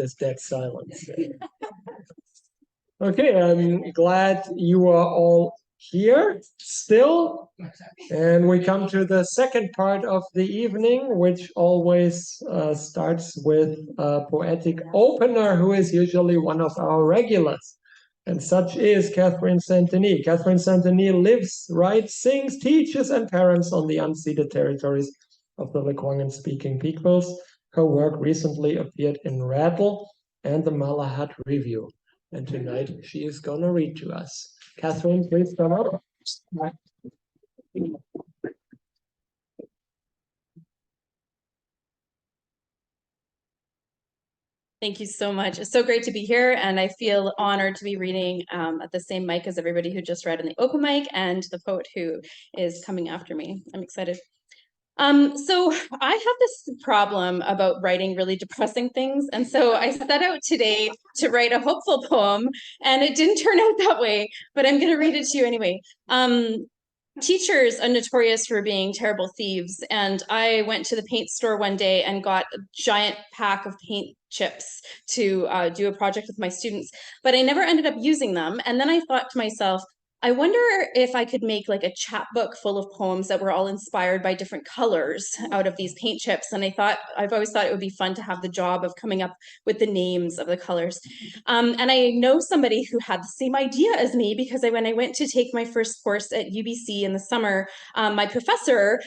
this dead silence. Okay, I'm glad you are all here still. And we come to the second part of the evening, which always starts with a poetic opener, who is usually one of our regulars. And such is Catherine Saint-Denis. Catherine Saint-Denis lives, writes, sings, teaches, and parents on the unceded territories of the Lekwungen-speaking peoples. Her work recently appeared in Rattle and The Malahat Review. And tonight she is going to read to us. Catherine, please come up. Thank you so much. It's so great to be here, and I feel honored to be reading at the same mic as everybody who just read in the open mic and the poet who is coming after me. I'm excited. So I have this problem about writing really depressing things, and so I set out today to write a hopeful poem, and it didn't turn out that way, but I'm going to read it to you anyway. Teachers are notorious for being terrible thieves, and I went to the paint store one day and got a giant pack of paint chips to do a project with my students, but I never ended up using them. And then I thought to myself, I wonder if I could make like a chapbook full of poems that were all inspired by different colors out of these paint chips. And I've always thought it would be fun to have the job of coming up with the names of the colors. And I know somebody who had the same idea as me, because when I went to take my first course at UBC in the summer, my professor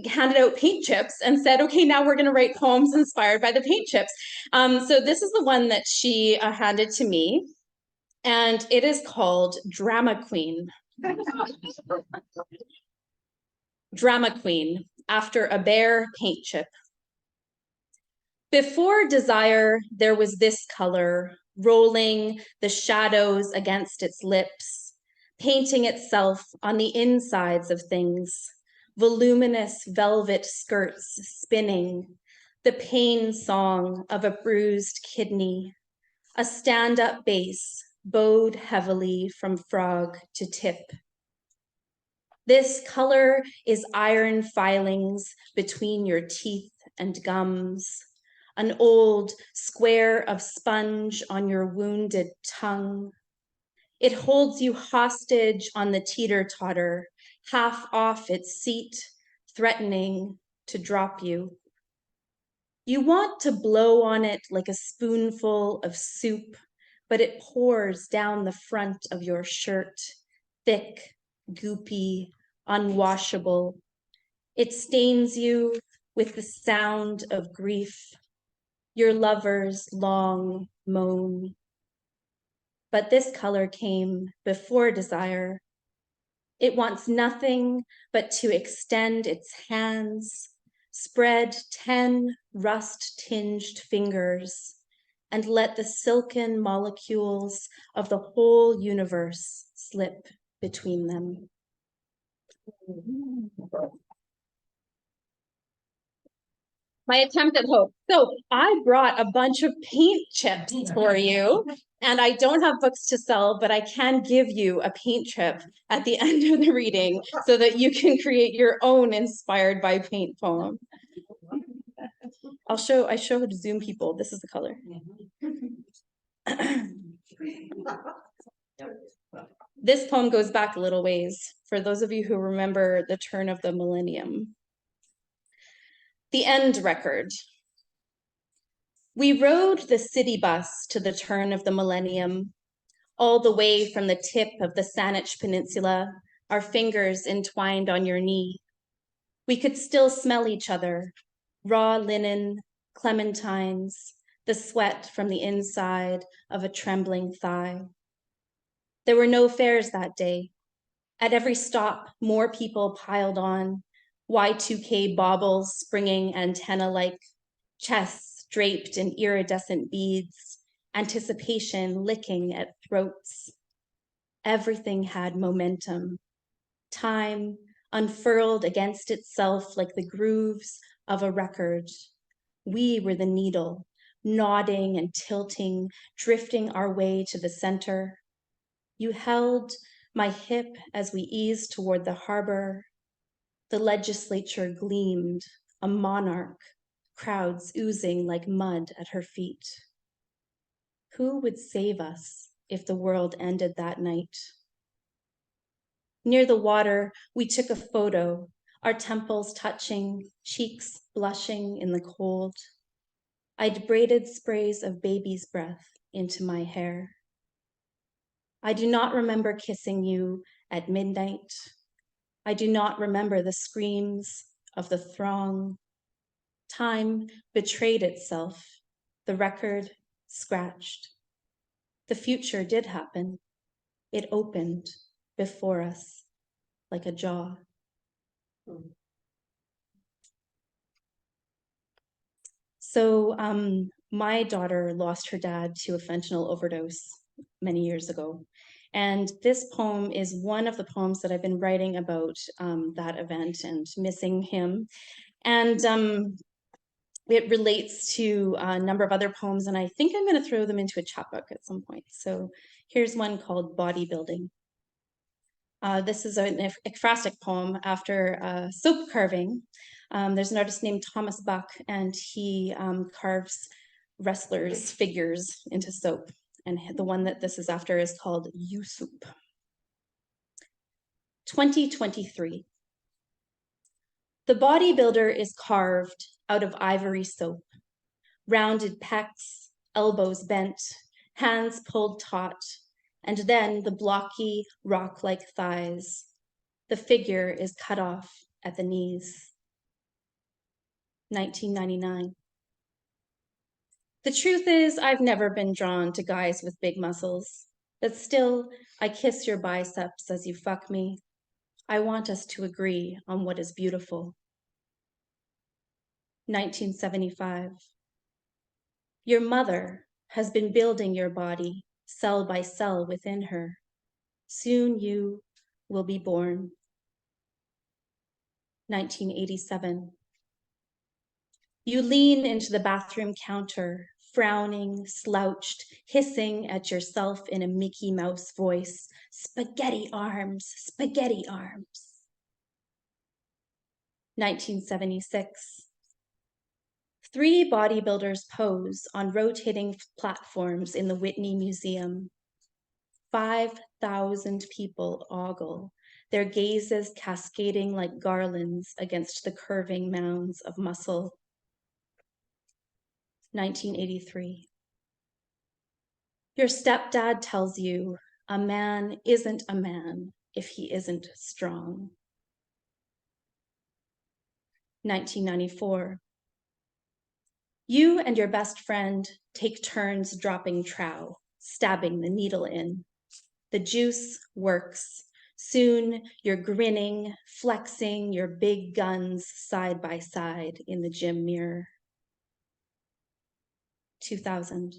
handed out paint chips and said, okay, now we're going to write poems inspired by the paint chips. So this is the one that she handed to me. And it is called Drama Queen. Drama Queen, after a bare paint chip. Before desire, there was this color, rolling the shadows against its lips, painting itself on the insides of things, voluminous velvet skirts spinning, the pain song of a bruised kidney, a stand-up bass, bowed heavily from frog to tip. This color is iron filings between your teeth and gums, an old square of sponge on your wounded tongue. It holds you hostage on the teeter-totter, half off its seat, threatening to drop you. You want to blow on it like a spoonful of soup, but it pours down the front of your shirt, thick, goopy, unwashable. It stains you with the sound of grief, your lover's long moan. But this color came before desire. It wants nothing but to extend its hands, spread 10 rust-tinged fingers, and let the silken molecules of the whole universe slip between them. My attempt at hope. So I brought a bunch of paint chips for you, and I don't have books to sell, but I can give you a paint chip at the end of the reading so that you can create your own inspired by paint poem. I show Zoom people. This is the color. This poem goes back a little ways, for those of you who remember the turn of the millennium. The end record. We rode the city bus to the turn of the millennium, all the way from the tip of the Saanich Peninsula, our fingers entwined on your knee. We could still smell each other, raw linen, clementines, the sweat from the inside of a trembling thigh. There were no fares that day. At every stop, more people piled on, Y2K baubles springing antenna-like, chests draped in iridescent beads, anticipation licking at throats. Everything had momentum. Time unfurled against itself like the grooves of a record. We were the needle, nodding and tilting, drifting our way to the center. You held my hip as we eased toward the harbor. The legislature gleamed, a monarch, crowds oozing like mud at her feet. Who would save us if the world ended that night? Near the water, we took a photo, our temples touching, cheeks blushing in the cold. I'd braided sprays of baby's breath into my hair. I do not remember kissing you at midnight. I do not remember the screams of the throng. Time betrayed itself, the record scratched. The future did happen. It opened before us like a jaw. So my daughter lost her dad to a fentanyl overdose many years ago. And this poem is one of the poems that I've been writing about that event and missing him. And it relates to a number of other poems, and I think I'm going to throw them into a chapbook at some point. So here's one called Bodybuilding. This is an ekphrastic poem after soap carving. There's an artist named Thomas Buck, and he carves wrestlers' figures into soap. And the one that this is after is called Yusup. 2023. The bodybuilder is carved out of ivory soap. Rounded pecs, elbows bent, hands pulled taut, and then the blocky, rock-like thighs. The figure is cut off at the knees. 1999. The truth is, I've never been drawn to guys with big muscles, but still, I kiss your biceps as you fuck me. I want us to agree on what is beautiful. 1975. Your mother has been building your body cell by cell within her. Soon you will be born. 1987. You lean into the bathroom counter, frowning, slouched, hissing at yourself in a Mickey Mouse voice. Spaghetti arms, spaghetti arms. 1976. 3 bodybuilders pose on rotating platforms in the Whitney Museum. 5,000 people ogle, their gazes cascading like garlands against the curving mounds of muscle. 1983. Your stepdad tells you a man isn't a man if he isn't strong. 1994. You and your best friend take turns dropping trow, stabbing the needle in. The juice works. Soon you're grinning, flexing your big guns side by side in the gym mirror. 2000.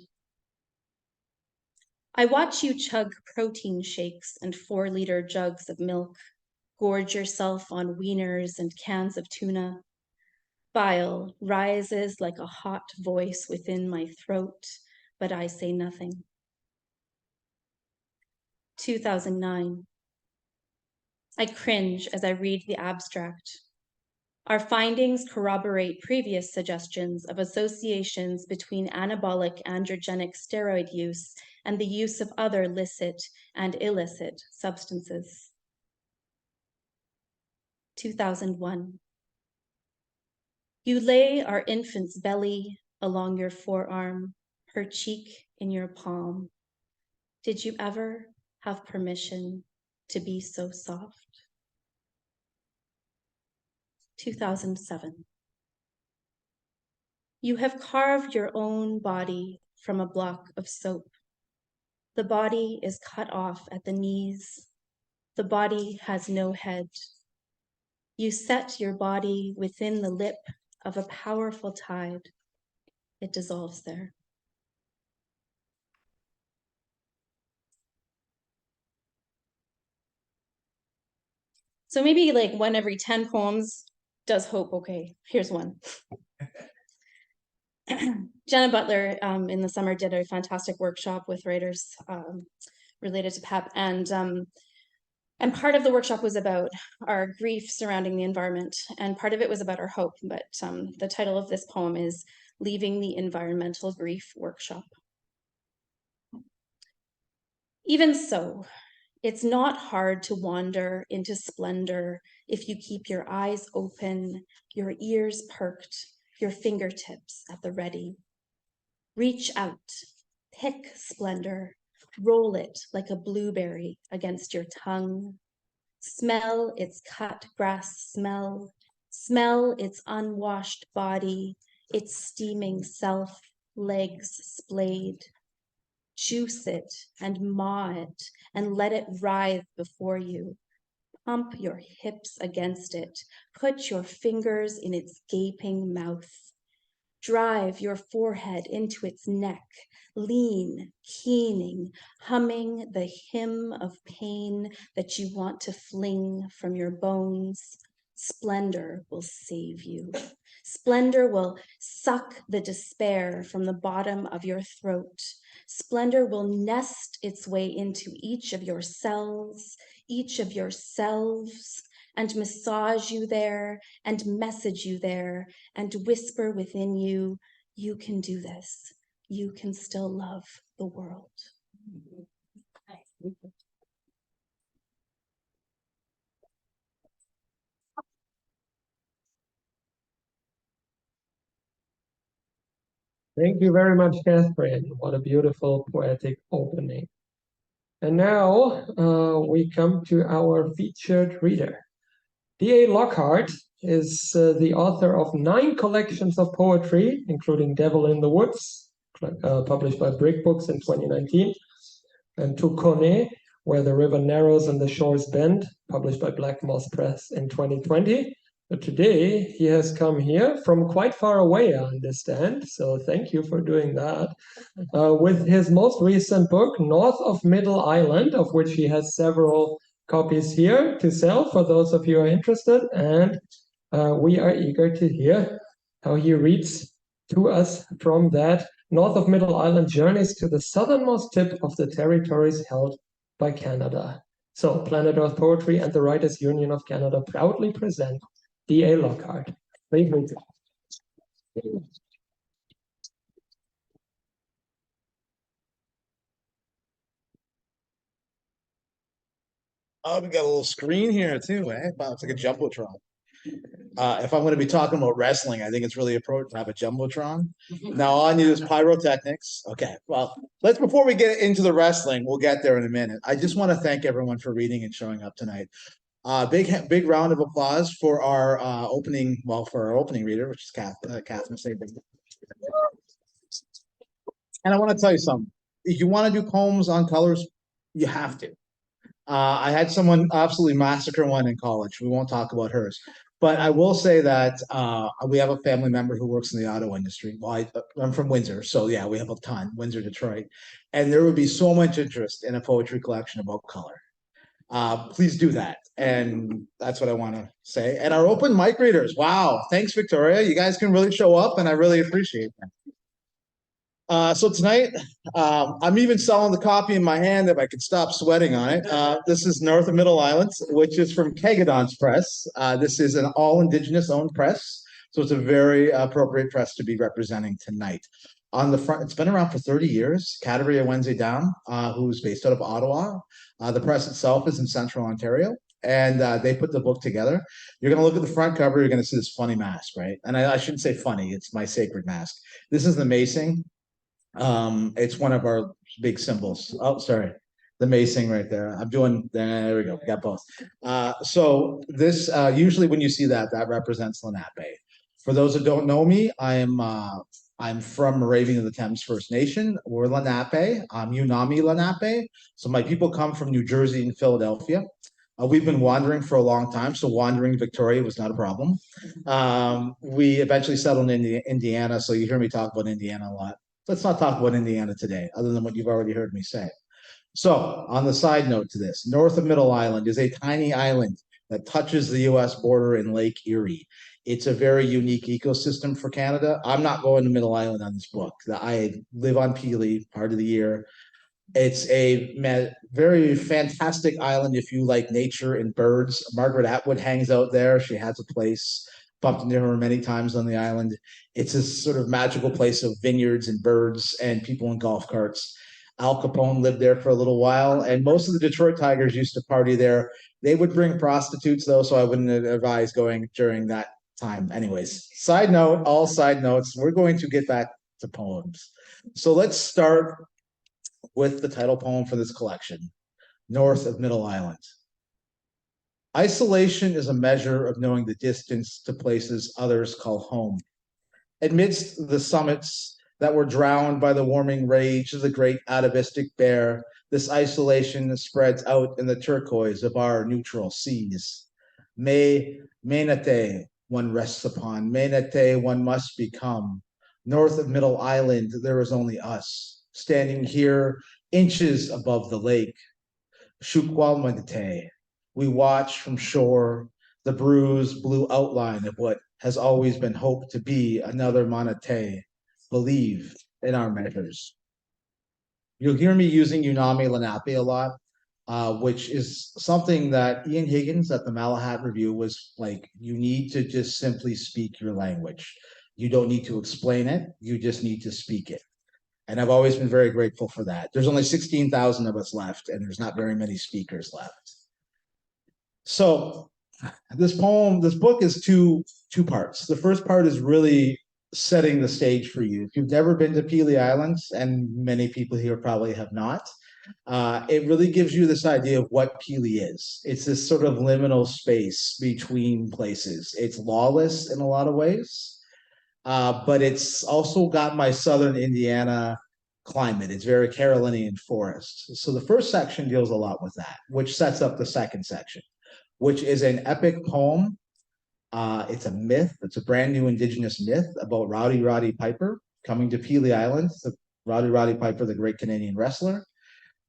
I watch you chug protein shakes and 4-liter jugs of milk, gorge yourself on wieners and cans of tuna. Bile rises like a hot voice within my throat, but I say nothing. 2009. I cringe as I read the abstract. Our findings corroborate previous suggestions of associations between anabolic androgenic steroid use and the use of other licit and illicit substances. 2001. You lay our infant's belly along your forearm, her cheek in your palm. Did you ever have permission to be so soft? 2007. You have carved your own body from a block of soap. The body is cut off at the knees. The body has no head. You set your body within the lip of a powerful tide. It dissolves there. So maybe like 1 every 10 poems does hope okay. Here's one. Jenna Butler in the summer did a fantastic workshop with writers related to PEP, and part of the workshop was about our grief surrounding the environment, and part of it was about our hope. But the title of this poem is "Leaving the Environmental Grief Workshop." Even so, it's not hard to wander into splendor if you keep your eyes open, your ears perked, your fingertips at the ready. Reach out, pick splendor, roll it like a blueberry against your tongue. Smell its cut grass smell, smell its unwashed body, its steaming self, legs splayed. Juice it and maw it and let it writhe before you. Pump your hips against it. Put your fingers in its gaping mouth. Drive your forehead into its neck, lean, keening, humming the hymn of pain that you want to fling from your bones. Splendor will save you. Splendor will suck the despair from the bottom of your throat. Splendor will nest its way into each of your cells, each of your selves, and massage you there, and message you there, and whisper within you, you can do this. You can still love the world. Thank you very much, Catherine. What a beautiful poetic opening. And now we come to our featured reader. D.A. Lockhart is the author of 9 collections of poetry, including Devil in the Woods, published by Brick Books in 2019, and Tukone, Where the River Narrows and the Shores Bend, published by Black Moss Press in 2020. But today he has come here from quite far away, I understand, so thank you for doing that, with his most recent book, North of Middle Island, of which he has several copies here to sell for those of you who are interested, and we are eager to hear how he reads to us from that. North of Middle Island journeys to the southernmost tip of the territories held by Canada. So Planet Earth Poetry and the Writers Union of Canada proudly present D.A. Lockhart. Please read it. Oh, we got a little screen here too, eh? Wow, it's like a jumbotron. If I'm going to be talking about wrestling, I think it's really appropriate to have a jumbotron. Now, all I need is pyrotechnics. Okay, well, before we get into the wrestling, we'll get there in a minute. I just want to thank everyone for reading and showing up tonight. Big round of applause for our opening reader, which is Catherine. And I want to tell you something. If you want to do poems on colors, you have to. I had someone absolutely massacre one in college. We won't talk about hers. But I will say that we have a family member who works in the auto industry. Well, I'm from Windsor, so yeah, we have a ton, Windsor, Detroit. And there would be so much interest in a poetry collection about color. Please do that. And that's what I want to say. And our open mic readers, wow, thanks, Victoria. You guys can really show up, and I really appreciate that. So tonight, I'm even selling the copy in my hand if I could stop sweating on it. This is North of Middle Island, which is from Kegadon's press. This is an all Indigenous owned press, so it's a very appropriate press to be representing tonight. On the front, it's been around for 30 years. Kateria Wednesday Down, who's based out of Ottawa. The press itself is in Central Ontario, and they put the book together. You're going to look at the front cover, you're going to see this funny mask, right? And I shouldn't say funny, it's my sacred mask. This is the macing. It's one of our big symbols. Oh, sorry. The macing right there. There we go. We got both. So this, usually when you see that, that represents Lenape. For those that don't know me, I'm from Moravian of the Thames First Nation. We're Lenape. I'm Unami Lenape. So my people come from New Jersey and Philadelphia. We've been wandering for a long time, so wandering Victoria was not a problem. We eventually settled in Indiana, so you hear me talk about Indiana a lot. Let's not talk about Indiana today, other than what you've already heard me say. So, on the side note to this, North of Middle Island is a tiny island that touches the U.S. border in Lake Erie. It's a very unique ecosystem for Canada. I'm not going to Middle Island on this book. I live on Pelee part of the year. It's a very fantastic island if you like nature and birds. Margaret Atwood hangs out there. She has a place. Bumped into her many times on the island. It's a sort of magical place of vineyards and birds and people in golf carts. Al Capone lived there for a little while, and most of the Detroit Tigers used to party there. They would bring prostitutes, though, so I wouldn't advise going during that time. Anyways, side note, all side notes, we're going to get back to poems. So let's start with the title poem for this collection, North of Middle Island. Isolation is a measure of knowing the distance to places others call home. Amidst the summits that were drowned by the warming rage of the great atavistic bear, this isolation spreads out in the turquoise of our neutral seas. Menate one rests upon, Menate one must become. North of Middle Island, there is only us, standing here inches above the lake. Ahtuhxkwe, we watch from shore the bruised blue outline of what has always been hoped to be another Manate. Believe in our measures. You'll hear me using Unami Lenape a lot, which is something that Ian Higgins at the Malahat Review was like, you need to just simply speak your language. You don't need to explain it, you just need to speak it. And I've always been very grateful for that. There's only 16,000 of us left, and there's not very many speakers left. So this book is two parts. The first part is really setting the stage for you. If you've never been to Pelee Island, and many people here probably have not, it really gives you this idea of what Pelee is. It's this sort of liminal space between places. It's lawless in a lot of ways, but it's also got my southern Indiana climate. It's very Carolinian forest. So the first section deals a lot with that, which sets up the second section, which is an epic poem. It's a myth. It's a brand new Indigenous myth about Rowdy Roddy Piper coming to Pelee Island. So Rowdy Roddy Piper, the great Canadian wrestler,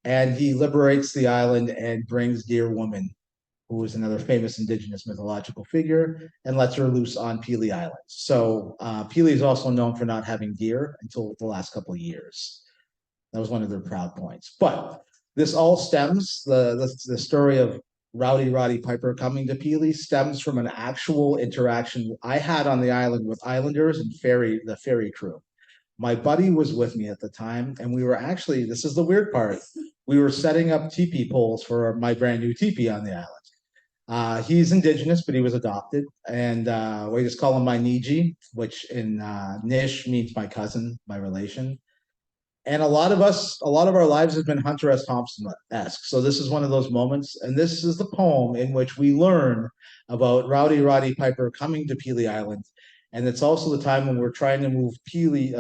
and he liberates the island and brings Deerwoman, who is another famous Indigenous mythological figure, and lets her loose on Pelee Island. So Pelee is also known for not having deer until the last couple of years. That was one of their proud points. But this all stems, the story of Rowdy Roddy Piper coming to Pelee stems from an actual interaction I had on the island with islanders and the ferry crew. My buddy was with me at the time, and we were actually, this is the weird part, we were setting up teepee poles for my brand new teepee on the island. He's Indigenous, but he was adopted, and we just call him my Niji, which in Nish means my cousin, my relation. And a lot of our lives have been Hunter S. Thompson-esque. So this is one of those moments, and this is the poem in which we learn about Rowdy Roddy Piper coming to Pelee Island. And it's also the time when we're trying to move teepee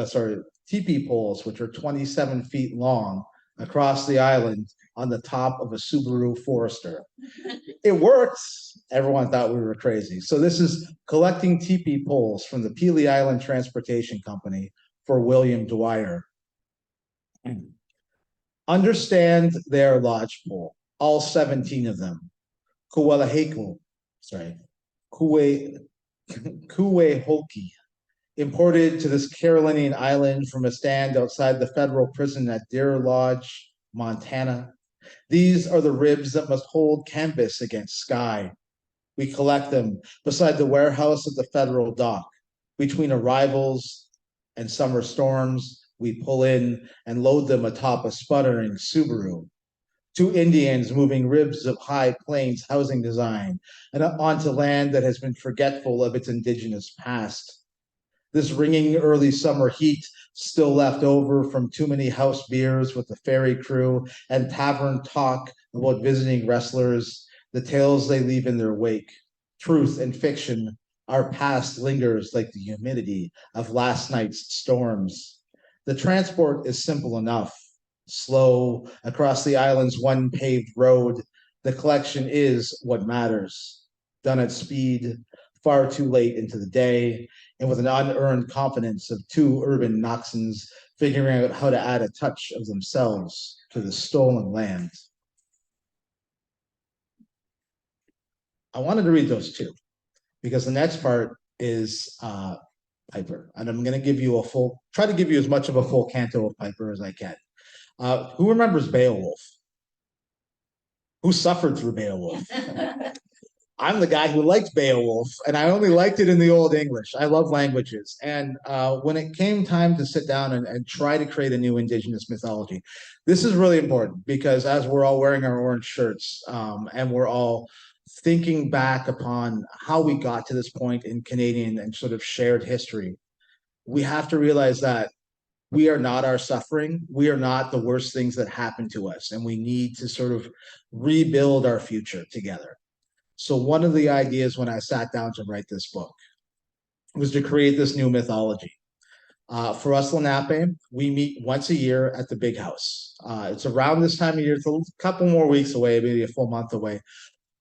poles, which are 27 feet long, across the island on the top of a Subaru Forester. It worked. Everyone thought we were crazy. So this is collecting teepee poles from the Pelee Island Transportation Company for William Dwyer. Understand their lodgepole, all 17 of them. Kuwehoki, imported to this Carolinian island from a stand outside the federal prison at Deer Lodge, Montana. These are the ribs that must hold canvas against sky. We collect them beside the warehouse at the federal dock. Between arrivals and summer storms, we pull in and load them atop a sputtering Subaru. Two Indians moving ribs of high plains housing design and onto land that has been forgetful of its Indigenous past. This ringing early summer heat still left over from too many house beers with the ferry crew and tavern talk about visiting wrestlers, the tales they leave in their wake. Truth and fiction, our past lingers like the humidity of last night's storms. The transport is simple enough. Slow across the island's one paved road, the collection is what matters. Done at speed, far too late into the day, and with an unearned confidence of two urban Noxons figuring out how to add a touch of themselves to the stolen land. I wanted to read those two, because the next part is Piper, and I'm going to give you try to give you as much of a full canto of Piper as I can. Who remembers Beowulf? Who suffered through Beowulf? I'm the guy who liked Beowulf, and I only liked it in the Old English. I love languages. And when it came time to sit down and try to create a new Indigenous mythology, this is really important because as we're all wearing our orange shirts and we're all thinking back upon how we got to this point in Canadian and sort of shared history, we have to realize that we are not our suffering. We are not the worst things that happen to us. And we need to sort of rebuild our future together. So one of the ideas when I sat down to write this book was to create this new mythology. For us, Lenape, we meet once a year at the big house. It's around this time of year. It's a couple more weeks away, maybe a full month away.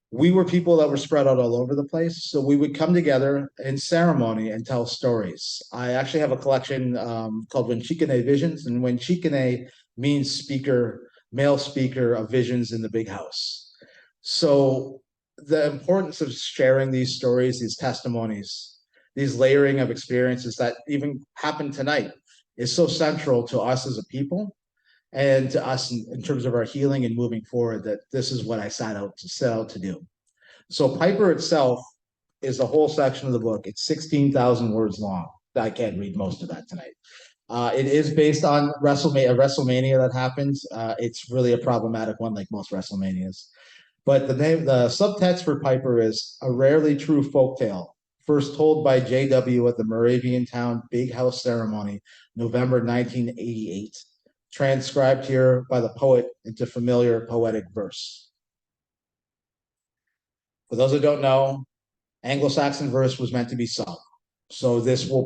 We were people that were spread out all over the place. So we would come together in ceremony and tell stories. I actually have a collection called Wenchikane Visions, and Wenchikane means speaker, male speaker of visions in the big house. So the importance of sharing these stories, these testimonies, these layering of experiences that even happened tonight is so central to us as a people and to us in terms of our healing and moving forward, that this is what I set out to do. So Piper itself is a whole section of the book. It's 16,000 words long. I can't read most of that tonight. It is based on WrestleMania that happened. It's really a problematic one, like most WrestleManias. But the subtext for Piper is a rarely true folktale, first told by J.W. at the Moravian Town Big House Ceremony, November 1988, transcribed here by the poet into familiar poetic verse. For those who don't know, Anglo-Saxon verse was meant to be sung. So I'll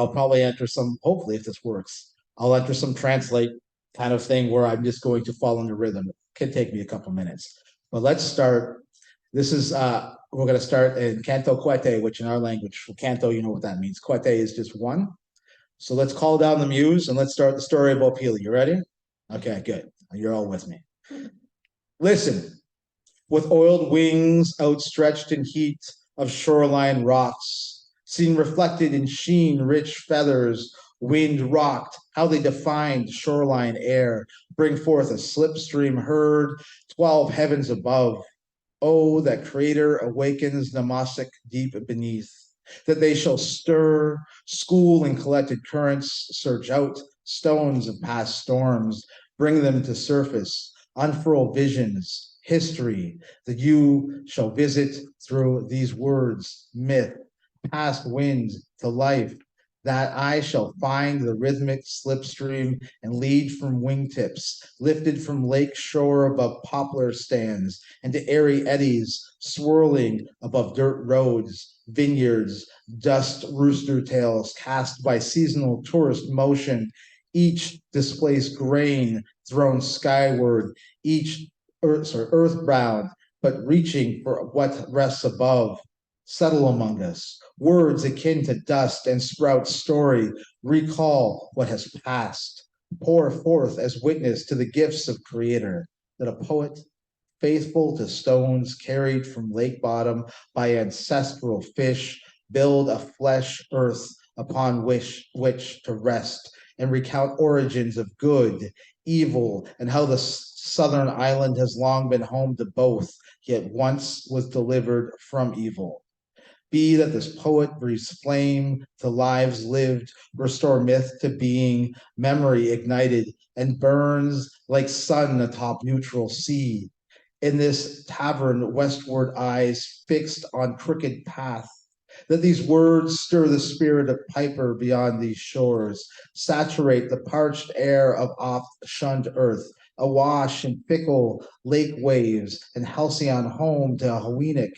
probably enter some, hopefully if this works, I'll enter some translate kind of thing where I'm just going to follow in the rhythm. It can take me a couple minutes. But let's start. This is, we're going to start in Canto Quete, which in our language, Canto, you know what that means. Quete is just one. So let's call down the muse and let's start the story about Pelee. You ready? Okay, good. You're all with me. Listen, with oiled wings outstretched in heat of shoreline rocks, seen reflected in sheen-rich feathers, wind rocked, how they defined shoreline air, bring forth a slipstream herd, 12 heavens above. Oh, that creator awakens Namasic deep beneath, that they shall stir, school in collected currents, search out stones of past storms, bring them to surface, unfurl visions, history, that you shall visit through these words, myth, past wind to life, that I shall find the rhythmic slipstream and lead from wingtips, lifted from lake shore above poplar stands, and to airy eddies swirling above dirt roads, vineyards, dust rooster tails cast by seasonal tourist motion, each displaced grain thrown skyward, each earthbound, but reaching for what rests above. Settle among us, words akin to dust and sprout story, recall what has passed, pour forth as witness to the gifts of Creator, that a poet, faithful to stones carried from lake bottom by ancestral fish, build a flesh earth upon which to rest, and recount origins of good, evil, and how the southern island has long been home to both, yet once was delivered from evil. Be that this poet breathes flame to lives lived, restore myth to being, memory ignited, and burns like sun atop neutral sea. In this tavern, westward eyes fixed on crooked path, that these words stir the spirit of Piper beyond these shores, saturate the parched air of oft-shunned earth, awash in fickle lake waves, and halcyon home to Ahtuhxkwe,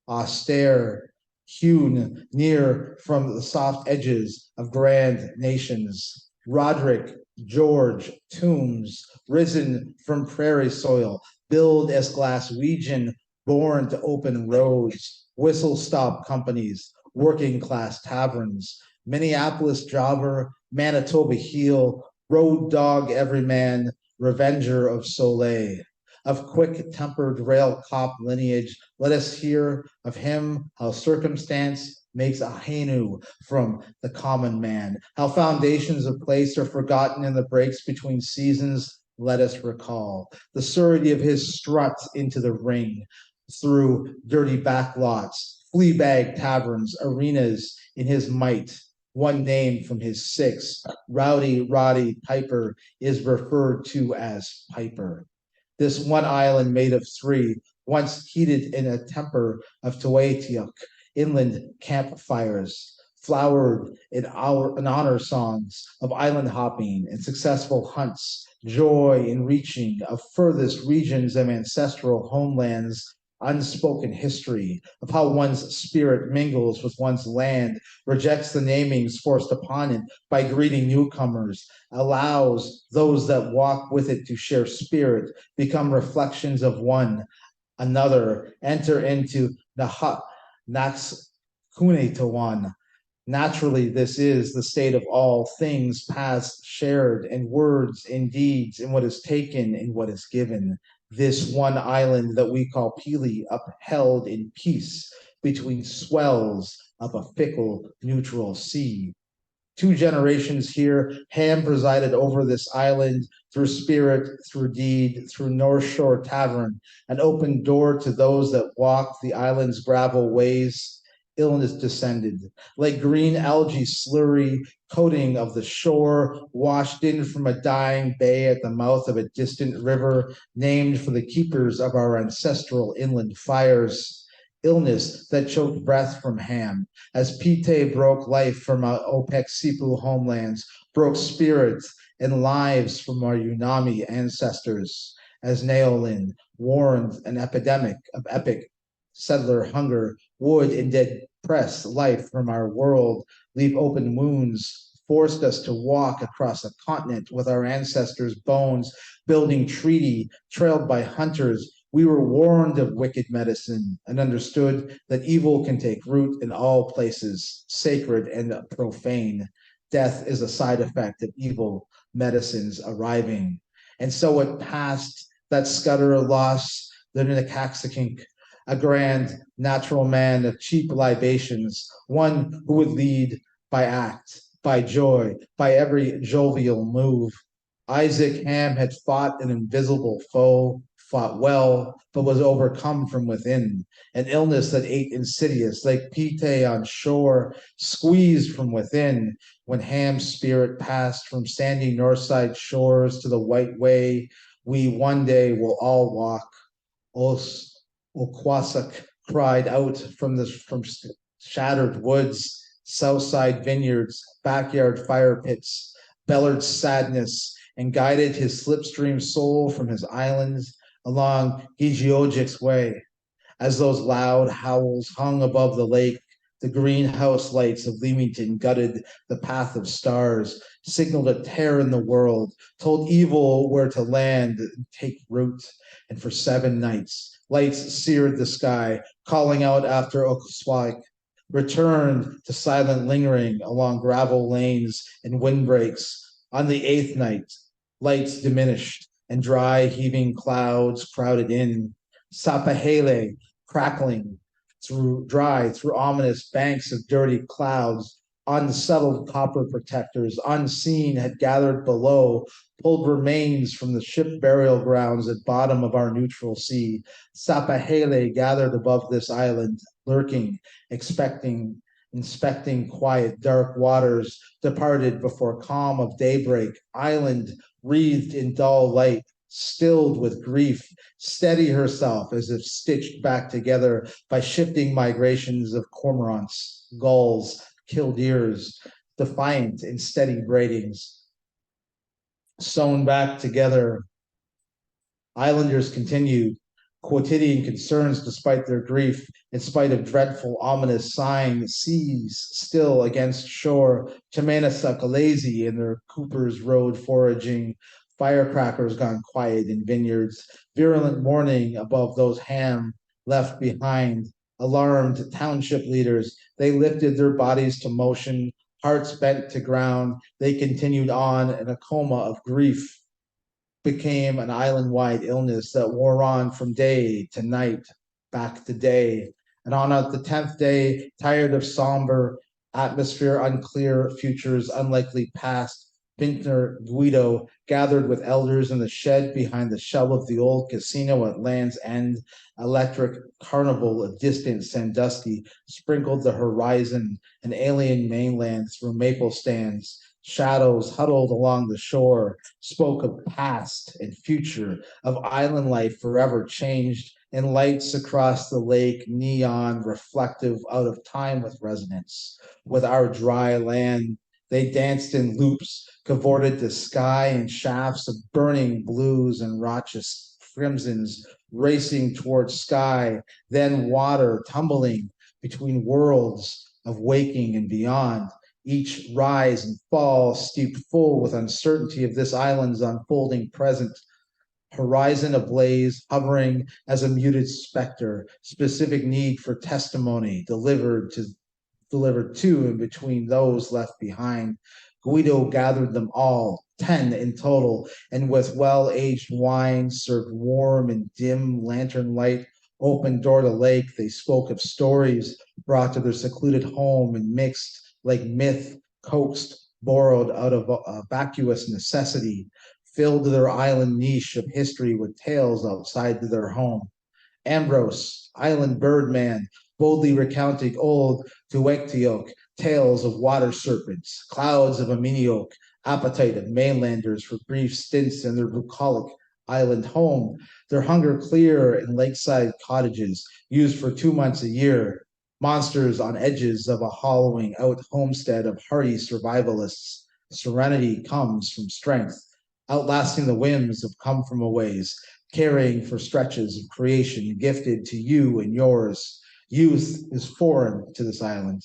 austere, hewn near from the soft edges of grand nations. Roderick, George, tombs, risen from prairie soil, build as Glaswegian, born to open roads, whistle-stop companies, working-class taverns, Minneapolis jobber, Manitoba heel, road dog everyman, revenger of Soleil. Of quick-tempered rail cop lineage, let us hear of him how circumstance makes a Hainu from the common man, how foundations of place are forgotten in the breaks between seasons. Let us recall the surety of his strut into the ring, through dirty backlots, flea-bag taverns, arenas in his might. One name from his six, Rowdy Roddy Piper, is referred to as Piper. This one island made of three, once heated in a temper of Ahtuhxkwe, inland campfires, flowered in honor songs of island hopping and successful hunts, joy in reaching of furthest regions of ancestral homelands, unspoken history of how one's spirit mingles with one's land, rejects the namings forced upon it by greedy newcomers, allows those that walk with it to share spirit, become reflections of one another, enter into the Nax Kunetawan. Naturally, this is the state of all things past shared in words, in deeds, in what is taken, in what is given. This one island that we call Pelee, upheld in peace between swells of a fickle, neutral sea. 2 generations here, Ham presided over this island through spirit, through deed, through North Shore Tavern, an open door to those that walk the island's gravel ways. Illness descended, like green algae slurry coating of the shore, washed in from a dying bay at the mouth of a distant river, named for the keepers of our ancestral inland fires. Illness that choked breath from Ham, as Pite broke life from our Ahtuhxkwe homelands, broke spirits and lives from our Unami ancestors, as Naolin warned an epidemic of epic settler hunger would in dead press life from our world, leave open wounds, forced us to walk across a continent with our ancestors' bones, building treaty, trailed by hunters. We were warned of wicked medicine and understood that evil can take root in all places, sacred and profane. Death is a side effect of evil medicines arriving. And so it passed that scudder loss, the Nkuli, a grand natural man of cheap libations, one who would lead by act, by joy, by every jovial move. Isaac Ham had fought an invisible foe, fought well, but was overcome from within. An illness that ate insidious, like pite on shore, squeezed from within. When Ham's spirit passed from sandy northside shores to the white way, we one day will all walk. Os Okwasak cried out from shattered woods, southside vineyards, backyard fire pits, bellowed sadness, and guided his slipstream soul from his islands along Ahtuhxkwe. As those loud howls hung above the lake, the greenhouse lights of Leamington gutted the path of stars, signaled a tear in the world, told evil where to land and take root. And for 7 nights, lights seared the sky, calling out after Ahtuhxkwe, returned to silent lingering along gravel lanes and windbreaks. On the 8th night, lights diminished, and dry, heaving clouds crowded in. Sapahele crackling through ominous banks of dirty clouds. Unsettled copper protectors, unseen, had gathered below, pulled remains from the ship burial grounds at bottom of our neutral sea. Sapahele gathered above this island, lurking, inspecting quiet, dark waters, departed before calm of daybreak, island wreathed in dull light, stilled with grief, steady herself as if stitched back together by shifting migrations of cormorants, gulls, killdeers, defiant in steady braidings. Sewn back together, islanders continued, quotidian concerns despite their grief, in spite of dreadful, ominous signs, seas still against shore, Chimena lazy in their Cooper's Road foraging, firecrackers gone quiet in vineyards, virulent mourning above those Ham left behind. Alarmed township leaders, they lifted their bodies to motion, hearts bent to ground. They continued on in a coma of grief, became an island-wide illness that wore on from day to night, back to day. And on the 10th day, tired of somber atmosphere, unclear futures, unlikely past, vintner Guido gathered with elders in the shed behind the shell of the old casino at Land's End. Electric carnival of distant Sandusky sprinkled the horizon, an alien mainland through maple stands. Shadows huddled along the shore spoke of past and future, of island life forever changed, and lights across the lake, neon reflective out of time with resonance. With our dry land, they danced in loops, cavorted the sky in shafts of burning blues and raucous crimsons, racing towards sky, then water tumbling between worlds of waking and beyond. Each rise and fall steeped full with uncertainty of this island's unfolding present. Horizon ablaze, hovering as a muted specter, specific need for testimony delivered to and between those left behind. Guido gathered them all, 10 in total, and with well-aged wine served warm and dim lantern light, open door to lake, they spoke of stories brought to their secluded home and mixed like myth, coaxed, borrowed out of vacuous necessity, filled their island niche of history with tales outside their home. Ambrose, island birdman, boldly recounting old Ahtuhxkwe tales of water serpents, clouds of Aminioke, appetite of mainlanders for brief stints in their bucolic island home, their hunger clear in lakeside cottages used for 2 months a year, monsters on edges of a hollowing out homestead of hardy survivalists. Serenity comes from strength, outlasting the whims of come from a ways, carrying for stretches of creation gifted to you and yours. Youth is foreign to this island.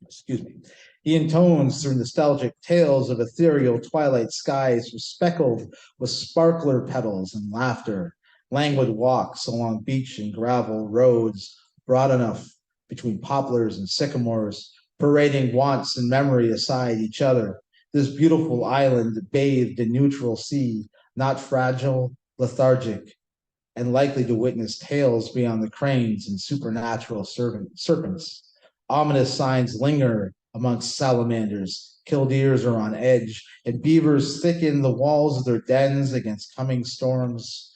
Excuse me. He intones through nostalgic tales of ethereal twilight skies speckled with sparkler petals and laughter, languid walks along beach and gravel roads broad enough between poplars and sycamores, parading wants and memory aside each other. This beautiful island bathed in neutral sea, not fragile, lethargic, and likely to witness tales beyond the cranes and supernatural serpents. Ominous signs linger amongst salamanders. Killdeers are on edge, and beavers thicken the walls of their dens against coming storms.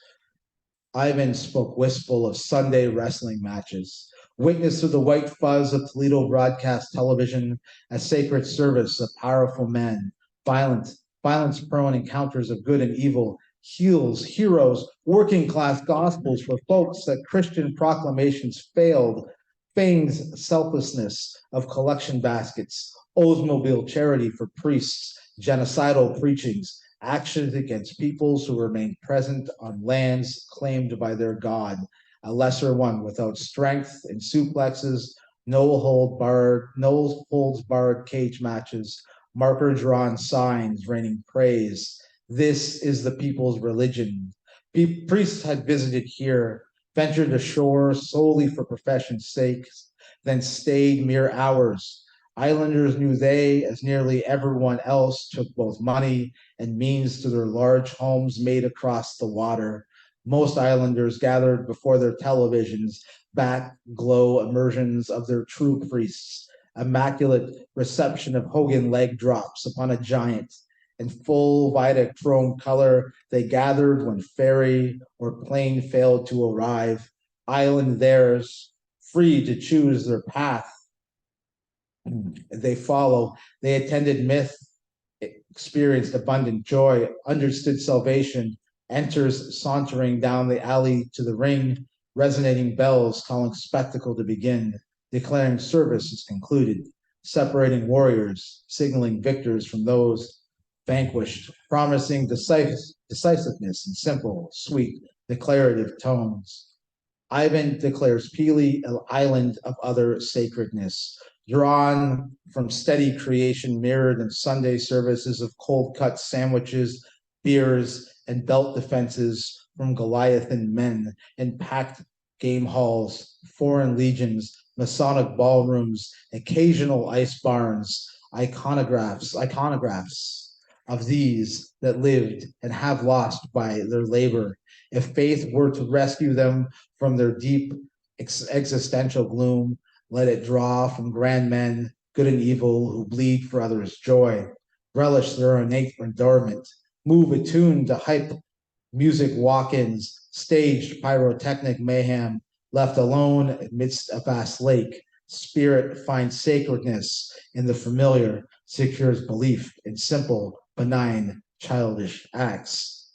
Ivan spoke wistful of Sunday wrestling matches, witness of the white fuzz of Toledo broadcast television, a sacred service of powerful men, violence-prone encounters of good and evil, heels, heroes, working-class gospels for folks that Christian proclamations failed, Fane's selflessness of collection baskets, Oldsmobile charity for priests, genocidal preachings, actions against peoples who remain present on lands claimed by their God, a lesser one without strength and suplexes, no holds barred cage matches, marker drawn signs raining praise. This is the people's religion. Priests had visited here, ventured ashore solely for profession's sake, then stayed mere hours. Islanders knew they, as nearly everyone else, took both money and means to their large homes made across the water. Most islanders gathered before their televisions, back glow immersions of their true priests, immaculate reception of Hogan leg drops upon a giant. In full Vita-chrome color, they gathered when ferry or plane failed to arrive. Island theirs, free to choose their path. They follow. They attended myth, experienced abundant joy, understood salvation, enters sauntering down the alley to the ring, resonating bells calling spectacle to begin, declaring service is concluded, separating warriors, signaling victors from those vanquished, promising decisiveness in simple, sweet, declarative tones. Ivan declares Pelee Island of other sacredness, drawn from steady creation mirrored in Sunday services of cold-cut sandwiches, beers, and belt defenses from Goliathan men in packed game halls, foreign legions, Masonic ballrooms, occasional ice barns, iconographs of these that lived and have lost by their labor. If faith were to rescue them from their deep existential gloom, let it draw from grand men, good and evil, who bleed for others' joy. relish their innate adornment, move attuned to hype music walk-ins, staged pyrotechnic mayhem, left alone amidst a vast lake. Spirit finds sacredness in the familiar, secures belief in simple, benign, childish acts.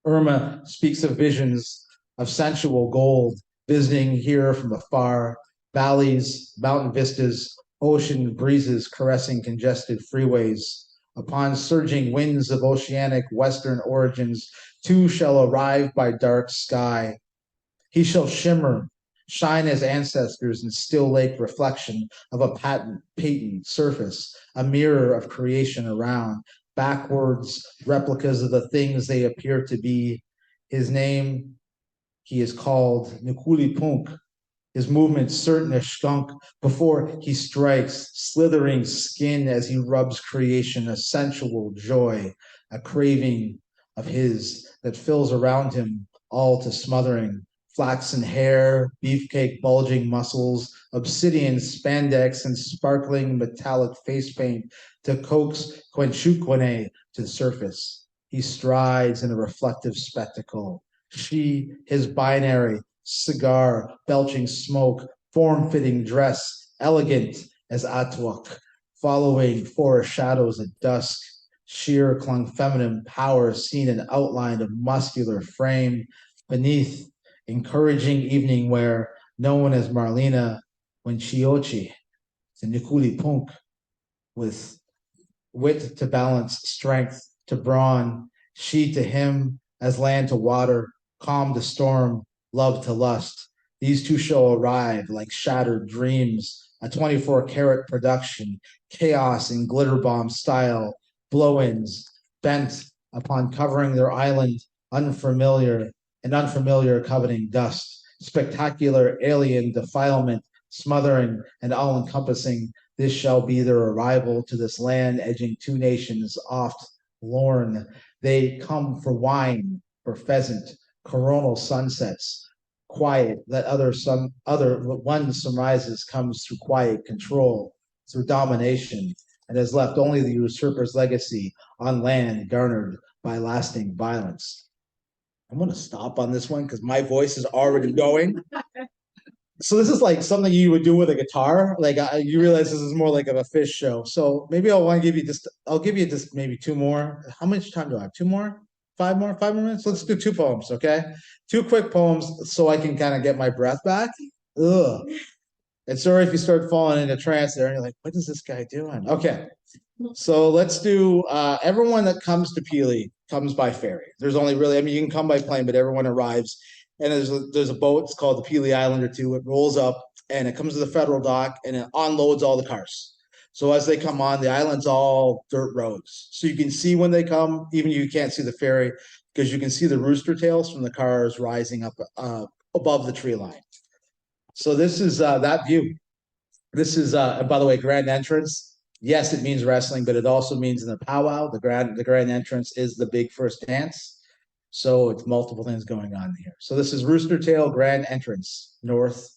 Irma speaks of visions of sensual gold, visiting here from afar, valleys, mountain vistas, ocean breezes caressing congested freeways. Upon surging winds of oceanic western origins, two shall arrive by dark sky. He shall shimmer, shine as ancestors in still lake reflection of a patent surface, a mirror of creation around, backwards replicas of the things they appear to be. His name, he is called Nkuli Punkw. His movements certain as skunk before he strikes, slithering skin as he rubs creation, a sensual joy, a craving of his that fills around him all to smothering. Flaxen hair, beefcake bulging muscles, obsidian spandex, and sparkling metallic face paint to coax Ahtuhxkwe to the surface. He strides in a reflective spectacle. She, his binary, cigar, belching smoke, form-fitting dress, elegant as Ahtuhxkwe, following forest shadows at dusk, sheer clung feminine power seen in outline of muscular frame, beneath encouraging evening wear, known as Marlena Winchiochi, to Nkuli Punkw, with wit to balance, strength to brawn, she to him as land to water, calm to storm, love to lust. These two shall arrive like shattered dreams, a 24-karat production, chaos in glitter bomb style, blow-ins, bent upon covering their island, unfamiliar coveting dust, spectacular alien defilement, smothering and all-encompassing. This shall be their arrival to this land, edging two nations oft lorn. They come for wine, for pheasant, coronal sunsets, quiet, that other one sunrises comes through quiet control, through domination, and has left only the usurper's legacy on land garnered by lasting violence. I'm going to stop on this one because my voice is already going. So this is like something you would do with a guitar. Like you realize this is more like of a fish show. So maybe I'll want to give you just, I'll give you just maybe two more. How much time do I have? Two more? Five more minutes? Let's do two poems, okay? Two quick poems so I can kind of get my breath back. Ugh. And sorry if you start falling into trance there and you're like, what is this guy doing? Okay. So let's do, everyone that comes to Pelee comes by ferry. There's only really, I mean, you can come by plane, but everyone arrives. And there's a boat, it's called the Pelee Island or two. It rolls up and it comes to the federal dock and it unloads all the cars. So as they come on, the island's all dirt roads. So you can see when they come, even you can't see the ferry because you can see the rooster tails from the cars rising up above the tree line. So this is that view. This is, by the way, grand entrance. Yes, it means wrestling, but it also means in the powwow, the grand entrance is the big first dance. So it's multiple things going on here. So this is Rooster Tail Grand Entrance, north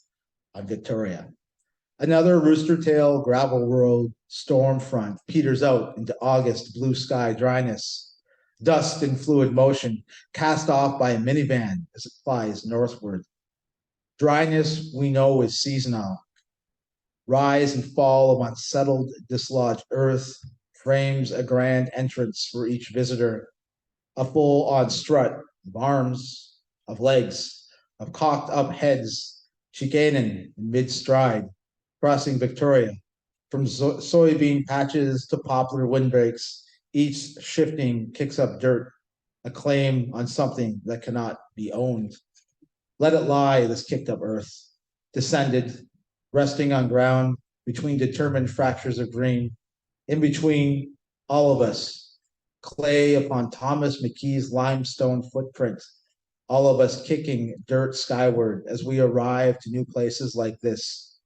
on Victoria. Another Rooster Tail gravel road storm front peters out into August blue sky dryness. Dust in fluid motion, cast off by a minivan as it flies northward. Dryness we know is seasonal. Rise and fall of unsettled, dislodged earth frames a grand entrance for each visitor. A full-on strut of arms, of legs, of cocked-up heads, chicanen in mid-stride, crossing Victoria, from soybean patches to poplar windbreaks, each shifting kicks up dirt, a claim on something that cannot be owned. Let it lie, this kicked-up earth, descended, resting on ground between determined fractures of green, in between all of us, clay upon Thomas McKee's limestone footprint, all of us kicking dirt skyward as we arrive to new places like this.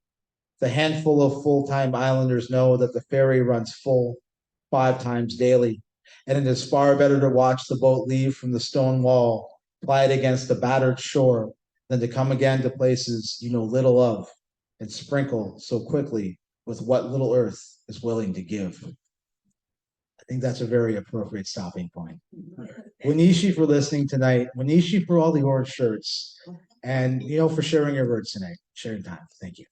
The handful of full-time islanders know that the ferry runs full 5 times daily, and it is far better to watch the boat leave from the stone wall, plied against the battered shore, than to come again to places you know little of, and sprinkle so quickly with what little earth is willing to give. think that's a very appropriate stopping point. Wanishi for listening tonight. Wanishi for all the orange shirts. And, for sharing your words tonight, sharing time. Thank you.